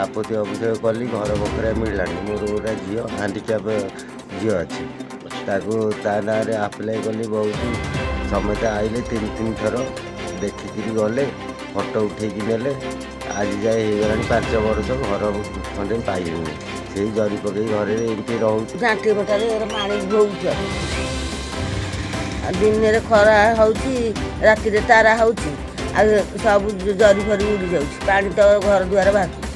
आपत्ति अभियोग कली घर बखरा मिललानी मोर गोटा झील हांडिक्याप झील अच्छी ता ना आप्लाय कली बहुत समस्त आइले तीन थर देखिकी गले फटो उठेकी नेले आज जाए हो गला 5 वर्ष घर खंडे पाइल से जरी पकई घर एमती रोचे झाँटी बटारे पानी बहुत दिन में खरा होती तारा होती सब जरी फरी उड़ी जाऊँ पानी तो घर द्वार बाहर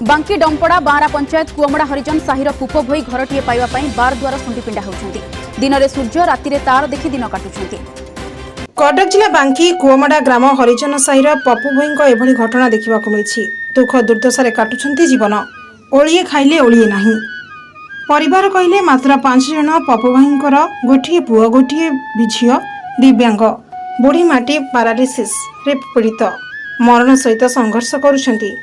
बांकी डंपड़ा बारा पंचायत कुअमड़ा हरिजन साहिर पुप भई घरटीए पाइबा पई बार द्वार सुंडीपिंडा होउछंती दिन में सूर्य राति तार देखि दिन काटुछंती। कटक जिला बांकी कुअमड़ा ग्राम हरिजन साहिर पप्पू भईंको एभली घटना देखिबाकु मिलिछि। दुख दुर्दशारे काटुछंती जीवन ओळिए खाइले ओळिए नाही परिवार कहिले मात्र 5 जन पप्पू भाईंकर गोटिए पुओ गोटिए झियो दिव्यांग बुढ़ी माटी पारालिसिस रे पीड़ित मरण सहित संघर्ष करुछंती।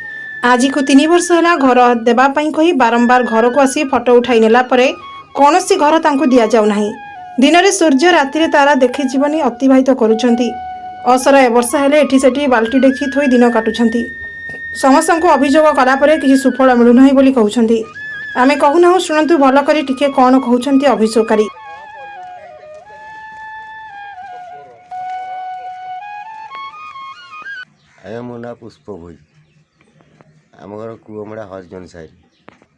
आज को 3 वर्ष है घर देवाई कही बारंबार घर को आसी फटो उठाई नेला परे कौनसी घर तांको दिया जाउ नाही। दिन में सूर्य राति तारा देखि जीवनी अतिबाहित करुछंती। असर वर्षा हेले एठी सेठी बाल्टी देखि थोई दिन काटुछंती। समस्त को अभियोग कला परे किछि सुफल मिलु नाही बोली कहउछंती। आमे कहूना शुणतु भल करी टिके कौन कहउछंती अभियोगकारी। आया मो ना पुष्प भई आम घर कुअमड़ा हरिजन साहिर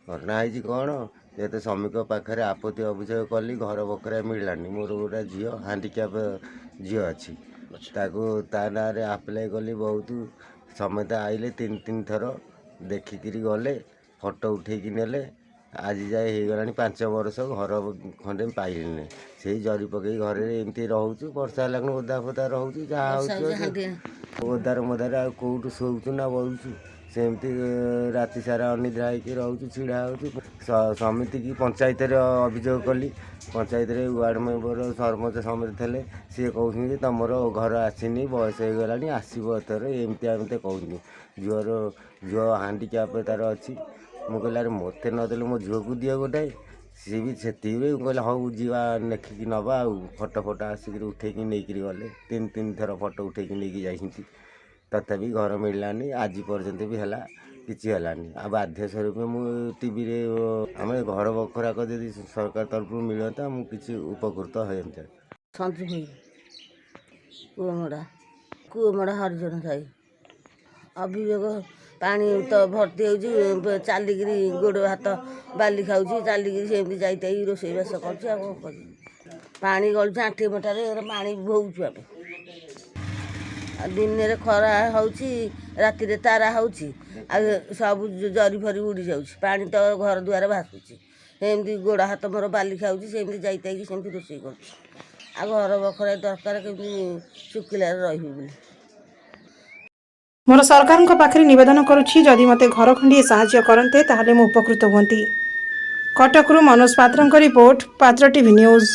घटना है कौन ये श्रमिक पाखे आपत्ति अभियोग कली घर बखरा मिललानी मोर गोटा झील हांडिक्याप झील अच्छी ता ना आप्लाय कली बहुत समस्त आइले तीन थर देखिकी गले फटो उठेकी नेले आज जाए हो गला 5 वर्ष घर खंडे पाइल से जरी पकई घर एमती रोचे वर्षा हेल्ला ओदा फदा रोचे जहाँ ओदार मदार आ कौटू शोचु ना बलुचु सेमती राति सारा अनिद्रा होकर रोचु छिड़ा हो समिति की पंचायत अभियोग कली पंचायत वार्ड मेम्बर सरपंच समिति थे सी कहते तुम घर आसनी बयस हो गला आसब एथर एमती एमती कहते झुअर हांडिक्याप तार अच्छी मुझे अरे मत नदेले मो झुआ को दिए गोटाए सी भी से कहले हाँ जीवा नेखिकी नवा फटो फटो आसिक उठेकी नहीं गले तीन थर फटो उठेकी नहीं जाती तथापि घर मिललानी आज पर्यंत भी है किसी है आ बाध्य स्वरूप मु टीवी रे आम घर बखरा को यदि सरकार तरफ मिलता मुझे उपकृत होता। सन्तु भाई कुअमड़ा हरिजन साही अभियोग पानी तो भर्ती हो चलिक गोड़ हाथ बाली खाऊँ चलिक सेमती जाई रोसईबास कर पानी गलुच आंठी मटारे पानी बहुत दिन में खरा होती राति तारा होती सब जरी फरी उड़ी जाऊँ पानी तो घर द्वार भासुची सेमती गोड़ हाथ मोर बाली खाऊँ सेमती जाई सेमती रोसई कर घर बखरा दरकार केमती शुकिला रही मोर सरकार पाखे निवेदन करुछि जदि मते घर खंडिए साहाय्य करते ताहले मु उपकृत हुंती। कटकरू मनोज पात्रଙ୍କ रिपोर्ट पात्र टीवी न्यूज।